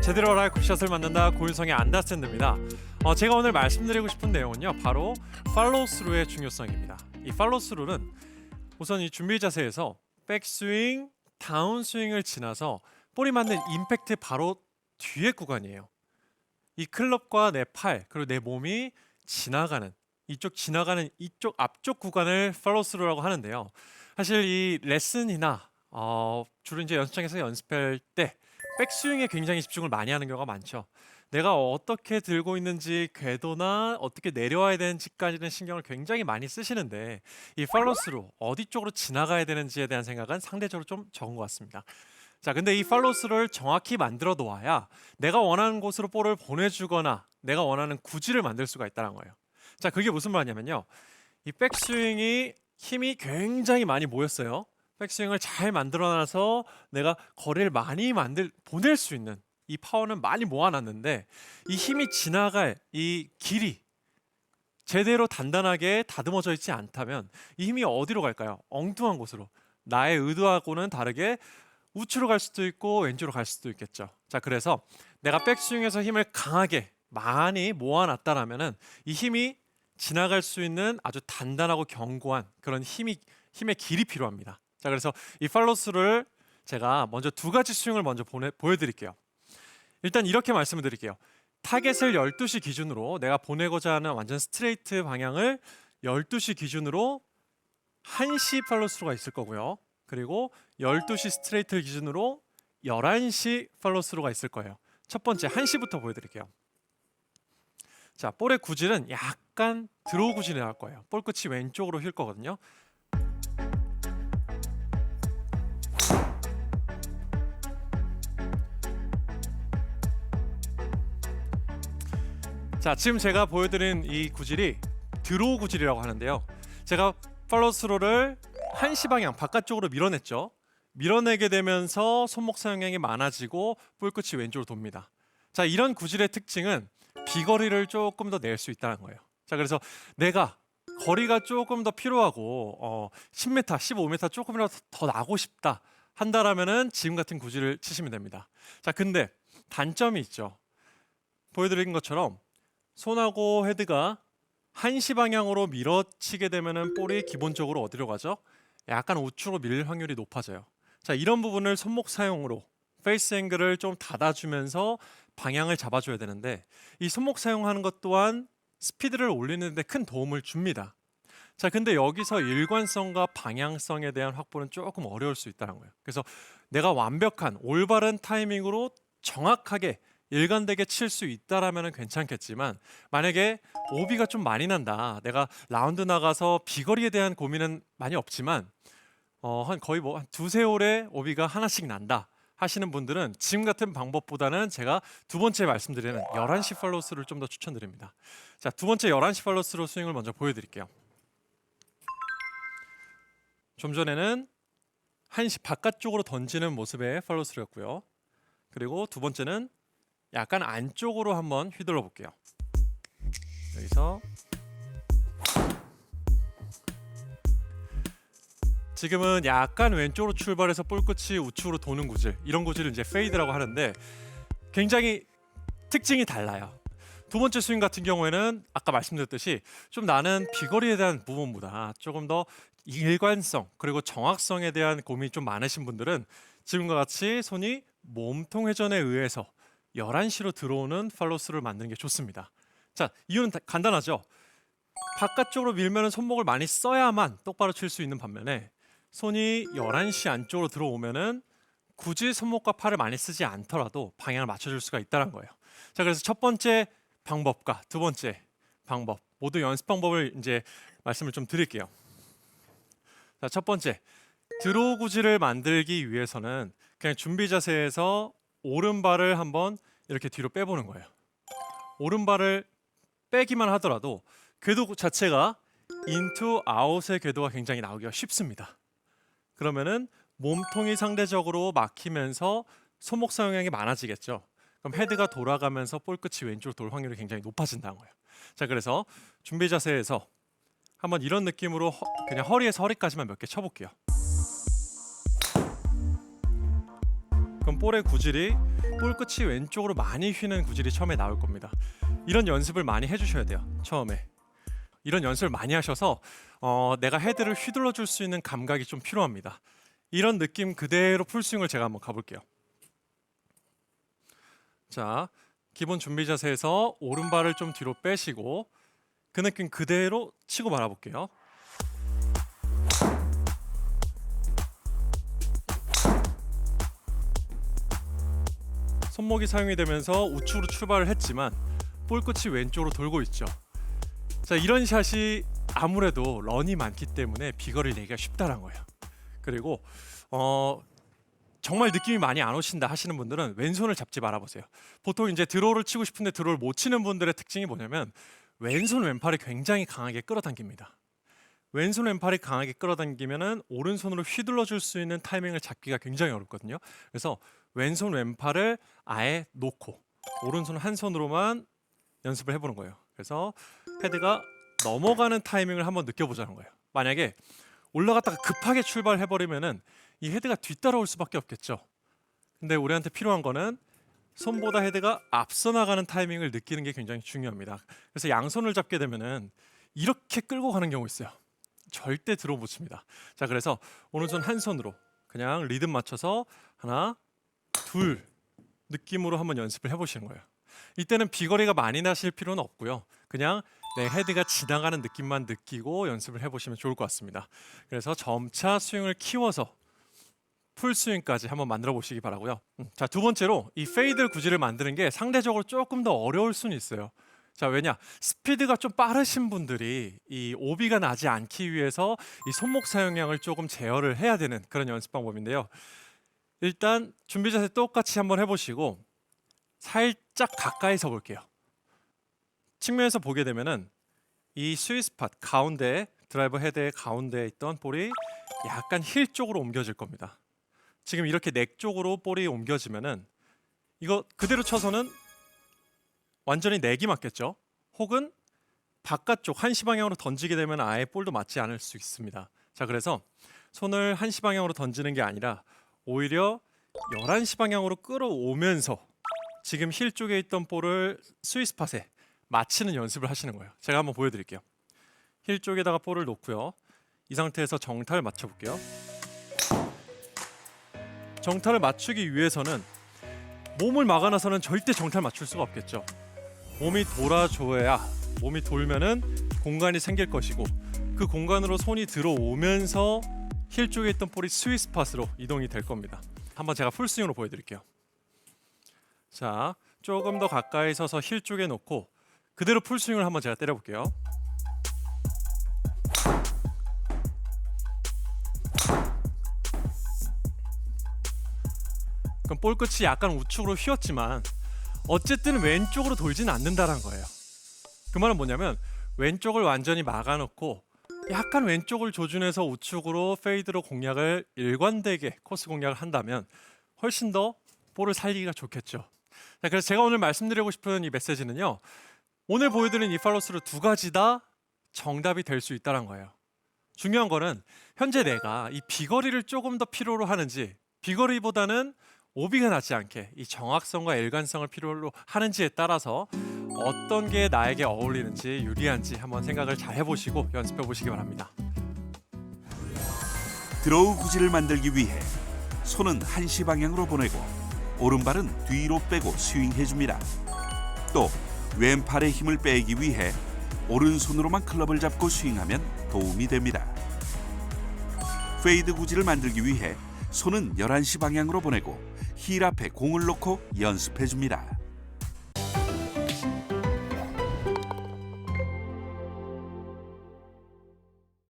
제대로 알아 굿샷을 만든다 고윤성의 안다스탠드입니다. 제가 오늘 말씀드리고 싶은 내용은요, 바로 팔로우 스루의 중요성입니다. 이 팔로우 스루는 우선 이 준비 자세에서 백스윙, 다운스윙을 지나서 볼이 맞는 임팩트 바로 뒤에 구간이에요. 이 클럽과 내 팔 그리고 내 몸이 지나가는 이쪽 앞쪽 구간을 팔로우 스루라고 하는데요. 사실 이 레슨이나 주로 이제 연습장에서 연습할 때 백스윙에 굉장히 집중을 많이 하는 경우가 많죠. 내가 어떻게 들고 있는지, 궤도나 어떻게 내려와야 되는지까지는 신경을 굉장히 많이 쓰시는데, 이 팔로우 스루 어디 쪽으로 지나가야 되는지에 대한 생각은 상대적으로 좀 적은 것 같습니다. 자, 근데 이 팔로우 스루를 정확히 만들어 놓아야 내가 원하는 곳으로 볼을 보내주거나 내가 원하는 구질을 만들 수가 있다는 거예요. 자, 그게 무슨 말이냐면요, 이 백스윙이 힘이 굉장히 많이 모였어요. 백스윙을 잘 만들어놔서 내가 거리를 많이 보낼 수 있는 이 파워는 많이 모아놨는데, 이 힘이 지나갈 이 길이 제대로 단단하게 다듬어져 있지 않다면 이 힘이 어디로 갈까요? 엉뚱한 곳으로, 나의 의도하고는 다르게 우측으로 갈 수도 있고 왼쪽으로 갈 수도 있겠죠. 자, 그래서 내가 백스윙에서 힘을 강하게 많이 모아놨다라면은 이 힘이 지나갈 수 있는 아주 단단하고 견고한 그런 힘의 길이 필요합니다. 자, 그래서 이 팔로우 스루를 제가 먼저 두 가지 스윙을 먼저 보여드릴게요. 일단 이렇게 말씀을 드릴게요. 타겟을 12시 기준으로 내가 보내고자 하는 완전 스트레이트 방향을 12시 기준으로 1시 팔로우 스루가 있을 거고요. 그리고 12시 스트레이트를 기준으로 11시 팔로우 스루가 있을 거예요. 첫 번째 1시부터 보여드릴게요. 자, 볼의 구질은 약간 드로우 구질이 나올 거예요. 볼 끝이 왼쪽으로 휠 거거든요. 자, 지금 제가 보여드린 이 구질이 드로우 구질이라고 하는데요. 제가 팔로우 스루를 1시 방향 바깥쪽으로 밀어냈죠. 밀어내게 되면서 손목 사용량이 많아지고 볼 끝이 왼쪽으로 돕니다. 자, 이런 구질의 특징은 비거리를 조금 더 낼 수 있다는 거예요. 자, 그래서 내가 거리가 조금 더 필요하고 10m, 15m 조금이라도 더 나고 싶다 한다라면은 지금 같은 구질을 치시면 됩니다. 자, 근데 단점이 있죠. 보여드린 것처럼 손하고 헤드가 1시 방향으로 밀어치게 되면은 볼이 기본적으로 어디로 가죠? 약간 우측으로 밀릴 확률이 높아져요. 자, 이런 부분을 손목 사용으로 페이스 앵글을 좀 닫아주면서 방향을 잡아줘야 되는데, 이 손목 사용하는 것 또한 스피드를 올리는 데 큰 도움을 줍니다. 자, 근데 여기서 일관성과 방향성에 대한 확보는 조금 어려울 수 있다는 거예요. 그래서 내가 완벽한 올바른 타이밍으로 정확하게 일관되게 칠 수 있다라면 괜찮겠지만, 만약에 오비가 좀 많이 난다, 내가 라운드 나가서 비거리에 대한 고민은 많이 없지만 한 거의 한 두세 홀에 오비가 하나씩 난다 하시는 분들은 지금 같은 방법보다는 제가 두 번째 말씀드리는 11시 팔로우 스루를 좀 더 추천드립니다. 자, 두 번째 11시 팔로우 스루 스윙을 먼저 보여드릴게요. 좀 전에는 1시 바깥쪽으로 던지는 모습의 팔로우 스루였고요. 그리고 두 번째는 약간 안쪽으로 한번 휘둘러 볼게요. 여기서 지금은 약간 왼쪽으로 출발해서 볼 끝이 우측으로 도는 구질, 이런 구질을 이제 페이드라고 하는데 굉장히 특징이 달라요. 두 번째 스윙 같은 경우에는 아까 말씀드렸듯이 좀 나는 비거리에 대한 부분보다 조금 더 일관성 그리고 정확성에 대한 고민이 좀 많으신 분들은 지금과 같이 손이 몸통 회전에 의해서 11시로 들어오는 팔로우 스루를 만드는 게 좋습니다. 자, 이유는 간단하죠. 바깥쪽으로 밀면 손목을 많이 써야만 똑바로 칠 수 있는 반면에 손이 11시 안쪽으로 들어오면은 굳이 손목과 팔을 많이 쓰지 않더라도 방향을 맞춰줄 수가 있다는 거예요. 자, 그래서 첫 번째 방법과 두 번째 방법 모두 연습 방법을 이제 말씀을 좀 드릴게요. 자, 첫 번째, 드로우 구질을 만들기 위해서는 그냥 준비 자세에서 오른발을 한번 이렇게 뒤로 빼보는 거예요. 오른발을 빼기만 하더라도 궤도 자체가 인투 아웃의 궤도가 굉장히 나오기가 쉽습니다. 그러면은 몸통이 상대적으로 막히면서 손목 사용량이 많아지겠죠. 그럼 헤드가 돌아가면서 볼 끝이 왼쪽으로 돌 확률이 굉장히 높아진다는 거예요. 자, 그래서 준비 자세에서 한번 이런 느낌으로 그냥 허리에서 허리까지만 몇 개 쳐볼게요. 그럼 그럼 볼의 구질이 볼 끝이 왼쪽으로 많이 휘는 구질이 처음에 나올 겁니다. 이런 연습을 많이 해주셔야 돼요. 처음에 이런 연습을 많이 하셔서 내가 헤드를 휘둘러 줄 수 있는 감각이 좀 필요합니다. 이런 느낌 그대로 풀스윙을 제가 한번 가볼게요. 자, 기본 준비 자세에서 오른발을 좀 뒤로 빼시고 그 느낌 그대로 치고 말아볼게요. 손목이 사용이 되면서 우측으로 출발을 했지만 볼 끝이 왼쪽으로 돌고 있죠. 자, 이런 샷이 아무래도 런이 많기 때문에 비거리를 내기가 쉽다는 거예요. 그리고 정말 느낌이 많이 안 오신다 하시는 분들은 왼손을 잡지 말아보세요. 보통 이제 드로우를 치고 싶은데 드로우를 못 치는 분들의 특징이 뭐냐면 왼손 왼팔이 굉장히 강하게 끌어당깁니다. 왼손 왼팔이 강하게 끌어당기면은 오른손으로 휘둘러 줄 수 있는 타이밍을 잡기가 굉장히 어렵거든요. 그래서 왼손 왼팔을 아예 놓고 오른손 한 손으로만 연습을 해보는 거예요. 그래서 헤드가 넘어가는 타이밍을 한번 느껴보자는 거예요. 만약에 올라갔다가 급하게 출발해버리면은 이 헤드가 뒤따라올 수밖에 없겠죠. 근데 우리한테 필요한 거는 손보다 헤드가 앞서 나가는 타이밍을 느끼는 게 굉장히 중요합니다. 그래서 양손을 잡게 되면은 이렇게 끌고 가는 경우 있어요. 절대 들어 못 칩니다. 자, 그래서 오른손 한 손으로 그냥 리듬 맞춰서 하나, 둘 느낌으로 한번 연습을 해보시는 거예요. 이때는 비거리가 많이 나실 필요는 없고요. 그냥 내 헤드가 지나가는 느낌만 느끼고 연습을 해보시면 좋을 것 같습니다. 그래서 점차 스윙을 키워서 풀스윙까지 한번 만들어 보시기 바라고요. 자, 두 번째로 이 페이드 구질을 만드는 게 상대적으로 조금 더 어려울 수는 있어요. 자, 왜냐? 스피드가 좀 빠르신 분들이 이 오비가 나지 않기 위해서 이 손목 사용량을 조금 제어를 해야 되는 그런 연습 방법인데요. 일단 준비 자세 똑같이 한번 해보시고 살짝 가까이 서 볼게요. 측면에서 보게 되면은 이 스윗 스팟 가운데 드라이버 헤드의 가운데에 있던 볼이 약간 힐 쪽으로 옮겨질 겁니다. 지금 이렇게 넥 쪽으로 볼이 옮겨지면은 이거 그대로 쳐서는 완전히 넥이 맞겠죠. 혹은 바깥쪽 한시 방향으로 던지게 되면 아예 볼도 맞지 않을 수 있습니다. 자, 그래서 손을 한시 방향으로 던지는 게 아니라 오히려 11시 방향으로 끌어오면서 지금 힐 쪽에 있던 볼을 스윗 스팟에 맞히는 연습을 하시는 거예요. 제가 한번 보여드릴게요. 힐 쪽에다가 볼을 놓고요. 이 상태에서 정타를 맞춰볼게요. 정타를 맞추기 위해서는 몸을 막아놔서는 절대 정타를 맞출 수가 없겠죠. 몸이 돌아줘야, 몸이 돌면은 공간이 생길 것이고 그 공간으로 손이 들어오면서 힐 쪽에 있던 볼이 스윗 스팟으로 이동이 될 겁니다. 한번 제가 풀스윙으로 보여드릴게요. 자, 조금 더 가까이 서서 힐 쪽에 놓고 그대로 풀스윙을 한번 제가 때려볼게요. 그럼 볼 끝이 약간 우측으로 휘었지만 어쨌든 왼쪽으로 돌진 않는다는 거예요. 그 말은 뭐냐면 왼쪽을 완전히 막아놓고 약간 왼쪽을 조준해서 우측으로 페이드로 공략을 일관되게 코스 공략을 한다면 훨씬 더 볼을 살리기가 좋겠죠. 자, 그래서 제가 오늘 말씀드리고 싶은 이 메시지는요, 오늘 보여드린 이 팔로스루 두 가지 다 정답이 될 수 있다는 거예요. 중요한 거는 현재 내가 이 비거리를 조금 더 필요로 하는지, 비거리보다는 오비가 나지 않게 이 정확성과 일관성을 필요로 하는지에 따라서 어떤 게 나에게 어울리는지 유리한지 한번 생각을 잘 해보시고 연습해 보시기 바랍니다. 드로우 구질을 만들기 위해 손은 한시 방향으로 보내고 오른발은 뒤로 빼고 스윙해줍니다. 또 왼팔의 힘을 빼기 위해 오른손으로만 클럽을 잡고 스윙하면 도움이 됩니다. 페이드 구질을 만들기 위해 손은 11시 방향으로 보내고 힐 앞에 공을 놓고 연습해줍니다.